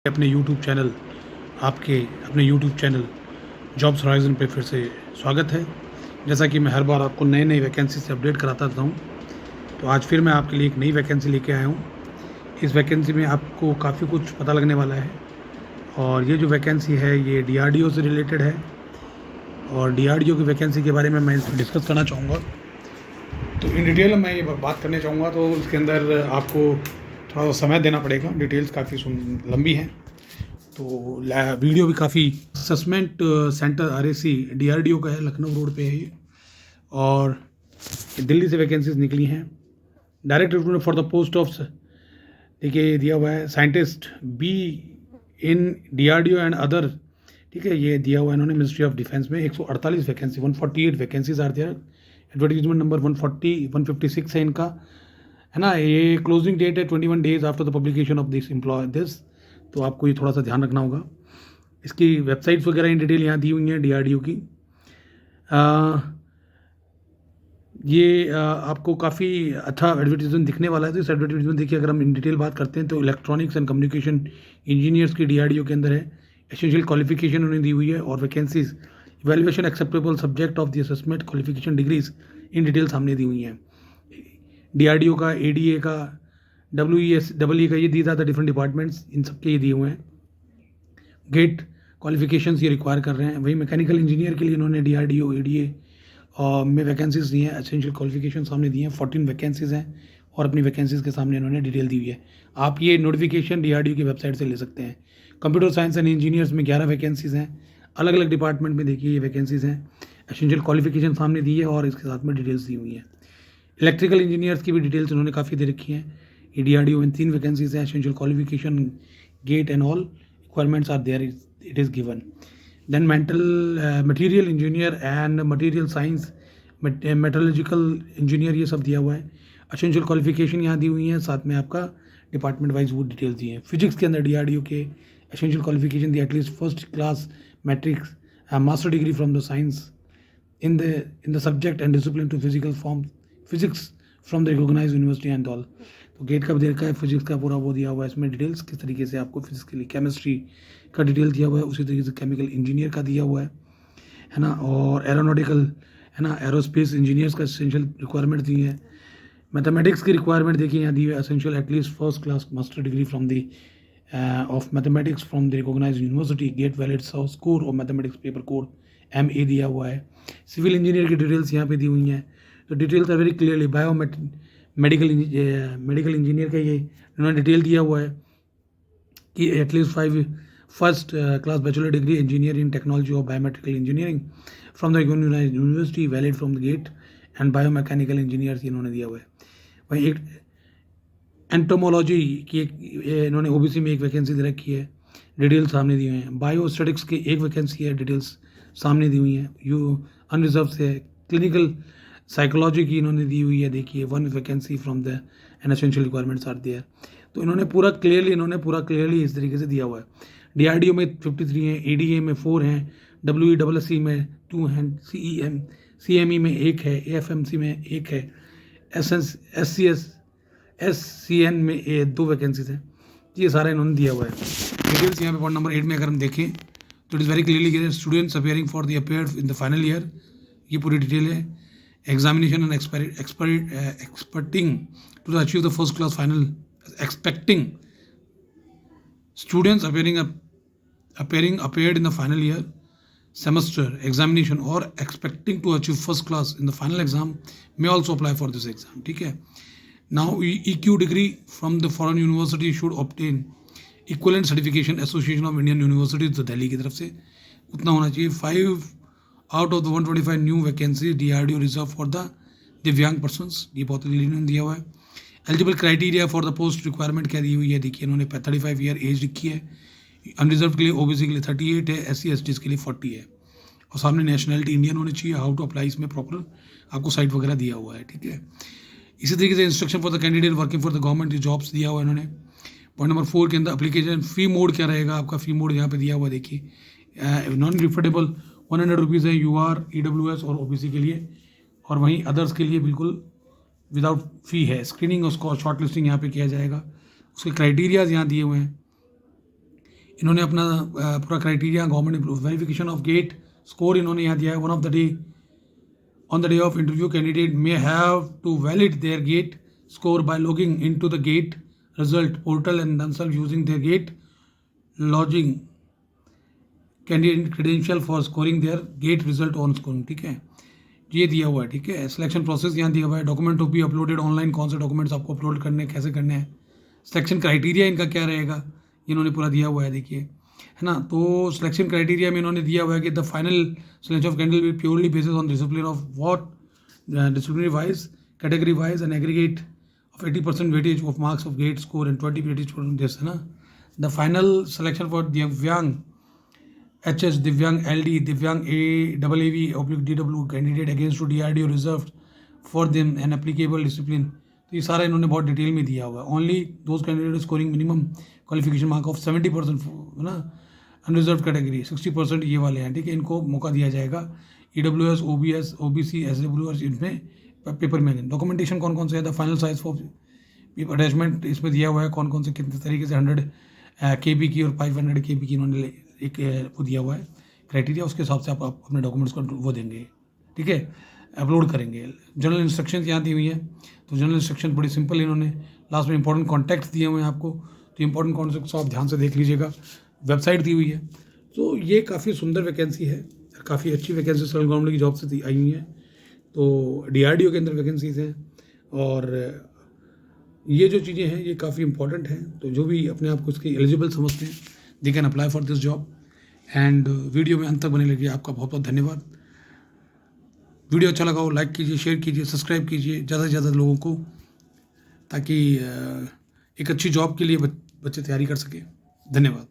अपने YouTube channel आपके अपने यूट्यूब चैनल जॉब्स हॉराइज़न पे फिर से स्वागत है। जैसा कि मैं हर बार आपको नए नई वैकेंसी से अपडेट कराता रहता हूँ, तो आज फिर मैं आपके लिए एक नई वैकेंसी लेके आया हूँ। इस वैकेंसी में आपको काफ़ी कुछ पता लगने वाला है और ये जो वैकेंसी है ये DRDO से रिलेटेड है और DRDO की वैकेंसी के बारे में मैं इसमें डिस्कस करना चाहूँगा। तो इन डिटेल में ये बात करने चाहूँगा, तो इसके अंदर आपको थोड़ा सा समय देना पड़ेगा। डिटेल्स काफ़ी लंबी हैं, तो वीडियो भी काफ़ी। असेसमेंट सेंटर RAC DRDO का है, लखनऊ रोड पे है ये, और दिल्ली से वैकेंसीज निकली हैं। Direct recruitment for the post of, देखिए ये दिया हुआ है scientist be in DRDO and other, ठीक है, ये दिया हुआ है इन्होंने मिनिस्ट्री ऑफ डिफेंस में। 148 vacancy, 148 vacancies are there. Advertisement number 156 है इनका, है ना। ये क्लोजिंग डेट है 21 days after the publication of this, तो आपको ये थोड़ा सा ध्यान रखना होगा। इसकी वेबसाइट्स वगैरह इन डिटेल यहाँ दी हुई हैं DRDO की। ये आपको काफ़ी अच्छा एडवर्टीजमेंट दिखने वाला है। तो इस एडवर्टीजमेंट देखिए, अगर हम इन डिटेल बात करते हैं तो इलेक्ट्रॉनिक्स एंड कम्युनिकेशन इंजीनियर्स की DRDO के अंदर है। एसेंशियल क्वालिफिकेशन उन्होंने दी हुई है और vacancies evaluation acceptable subject of the assessment qualification degrees in detail सामने दी हुई हैं। DRDO का, ADA का, WEE का, ये these are the different departments, इन सबके ये दिए हुए हैं। गेट क्वालिफिकेशंस ये रिक्वायर कर रहे हैं। वही मैकेनिकल इंजीनियर के लिए इन्होंने DRDO ADA में वैकेंसीज दी हैं। एसेंशियल क्वालिफिकेशन सामने दी हैं। 14 वैकेंसीज हैं और अपनी वैकेंसीज के सामने इन्होंने डिटेल दी हुई है। आप ये नोटिफिकेशन DRDO की वेबसाइट से ले सकते हैं। कंप्यूटर साइंस एंड इंजीनियर्स में 11 वैकेंसीज हैं। अलग अलग डिपार्टमेंट में देखिए ये वैकेंसीज हैं। एसेंशियल क्वालिफिकेशन सामने दी है और इसके साथ में डिटेल्स दी हुई हैं। इलेक्ट्रिकल इंजीनियर्स की भी डिटेल्स उन्होंने काफ़ी दे रखी हैं। ये DRDO में 3 वैकेंसीज हैं। Essential qualification, GATE and all requirements are there, it is given. Then material engineer and material science, metallurgical engineer, ये सब दिया हुआ है। essential qualification यहाँ दी हुई है, साथ में आपका डिपार्टमेंट वाइज वो डिटेल्स दी हैं। फिजिक्स के अंदर DRDO के essential qualification the, at least first class matrix master degree from the science in the subject and discipline to physical form physics from the recognized university and all। तो gate का भी दे रखा है, physics का पूरा वो दिया हुआ है इसमें डिटेल्स, किस तरीके से आपको फिजिक्स के लिए। केमिस्ट्री का डिटेल दिया हुआ है, उसी तरीके से केमिकल इंजीनियर का दिया हुआ है ना। और एरोनॉटिकल, है ना, एरोस्पेस इंजीनियर्स का एसेंशियल रिक्वायरमेंट दी है। मैथमेटिक्स की रिक्वायरमेंट देखिए यहाँ दी हुई है, essential at least first class master degree from the of mathematics from the recognised university, GATE valid score और मैथमेटिक्स पेपर कोड MA दिया हुआ है। सिविल इंजीनियर की डिटेल्स यहाँ पे दी हुई हैं। तो details are very clearly. Medical engineer का ये उन्होंने डिटेल दिया हुआ है कि at least 5 first class bachelor degree engineer in technology और biomedical engineering from the recognised university, valid from the GATE and biomechanical engineers इन्होंने दिया हुआ है। वहीं एक एंटोमोलॉजी की इन्होंने OBC में एक वैकेंसी दे रखी है, डिटेल्स सामने दी हुई हैं। बायोस्टेटिक्स की एक वैकेंसी है, डिटेल्स सामने दी हुई हैं। अनरिजर्व से क्लिनिकल साइकोलॉजी की इन्होंने दी हुई है, देखिए 1 vacancy from the and essential requirements are there. तो इन्होंने पूरा क्लियरली इस तरीके से दिया हुआ है। DRDO में 53 हैं, ADA में 4 हैं, WESC में 2 हैं, CME में 1 है, AFMC में 1 है, SCN में 2 वैकेंसीज हैं। ये सारा इन्होंने दिया हुआ है। डिटेल्स यहाँ पे पॉइंट नंबर 8 में अगर हम देखें तो it is very clearly clear, students appearing for the appear in the final year, ये पूरी डिटेल है। Examination and expecting to achieve the first class final, expecting students appeared in the final year semester examination or expecting to achieve first class in the final exam may also apply for this exam, ठीक है। Now EQ degree from the foreign university should obtain equivalent certification Association of Indian Universities, तो दिल्ली की तरफ से उतना होना चाहिए। 5 out of the 125 new vacancies DRDO reserved for the दिव्यांग पर्सनस, ये बहुत क्लियर दिया हुआ है। Eligible criteria for the post requirement क्या दी हुई है, देखिए इन्होंने 35 ईयर एज लिखी है। अनरिजर्व के लिए OBC के लिए 38 है, SC ST के लिए 40 है और सामने नेशनलिटी इंडियन होनी चाहिए। हाउ टू अप्लाई, इसमें प्रॉपर आपको साइट वगैरह दिया हुआ है, ठीक है। इसी तरीके से instruction for the candidate working for the government jobs दिया हुआ है इन्होंने। पॉइंट नंबर 4 के अंदर एप्लीकेशन फ़ी मोड क्या रहेगा आपका, फ़ी मोड यहाँ पे दिया हुआ है, देखिए नॉन रिफंडेबल 100 रुपीज़ है UR, EWS और OBC के लिए, और वहीं अदर्स के लिए बिल्कुल विदाउट फ़ी है। स्क्रीनिंग और शॉर्ट लिस्टिंग यहाँ पे किया जाएगा, उसके क्राइटेरियाज यहाँ दिए हुए हैं। इन्होंने अपना पूरा criteria government verification of GATE score इन्होंने यहाँ दिया है। One of the day on the day of interview, candidate may have to validate their gate score by logging into the gate result portal and themselves using their gate lodging candidate credential for scoring their gate result on scoring। ठीक है, ये दिया हुआ है। ठीक है, selection process यहाँ दिया हुआ है। Document to be uploaded online, कौन से डॉक्यूमेंट्स आपको अपलोड करने हैं, कैसे करने हैं, सिलेक्शन क्राइटेरिया इनका क्या रहेगा, इन्होंने पूरा दिया हुआ है। देखिए, है ना। तो सिलेक्शन क्राइटेरिया में इन्होंने दिया हुआ है कि the final selection of candidate will purely basis on discipline of what disciplinary wise, category wise and aggregate of 80% weightage of marks of GATE score and 20 weightage for this, है ना। The final selection for divyang HS, divyang LD, divyang AAV/DW candidate against to DRDO reserve for them an applicable discipline. तो ये सारा इन्होंने बहुत detail में दिया हुआ है। Only those candidate scoring minimum qualification mark of 70%, है ना। अनरिजर्व कैटेगरी 60% ये वाले हैं। ठीक है, इनको मौका दिया जाएगा। EWS, OBS, OBC, SWS इनमें पेपर में। डॉक्यूमेंटेशन कौन कौन से है, the final size for attachment इसमें दिया हुआ है, कौन कौन से कितने तरीके से 100 KB की और 500 KB की इन्होंने एक वो दिया हुआ है क्राइटेरिया। उसके हिसाब से आप अपने डॉक्यूमेंट्स को वो देंगे। ठीक है, अपलोड करेंगे। जनरल इंस्ट्रक्शंस यहाँ दी हुई हैं। तो जनरल इंस्ट्रक्शन बड़ी सिंपल इन्होंने लास्ट में इंपॉर्टेंट कॉन्टैक्ट्स दिए हुए हैं आपको। तो इंपॉर्टेंट कॉन्टैक्ट्स आप ध्यान से देख लीजिएगा। वेबसाइट दी हुई है। तो ये काफ़ी सुंदर वैकेंसी है, काफ़ी अच्छी वैकेंसी सेंट्रल गवर्नमेंट की जॉब से आई हुई हैं। तो DRDO के अंदर वैकेंसीज हैं और ये जो चीज़ें हैं ये काफ़ी इंपॉर्टेंट हैं। तो जो भी अपने आप को इसके एलिजिबल समझते हैं, they can apply for this job. And video में अंत तक बने लगे, आपका बहुत बहुत धन्यवाद। वीडियो अच्छा लगा हो लाइक कीजिए, शेयर कीजिए, सब्सक्राइब कीजिए ज़्यादा से ज़्यादा लोगों को, ताकि एक अच्छी जॉब के लिए बच्चे तैयारी कर सकें। धन्यवाद।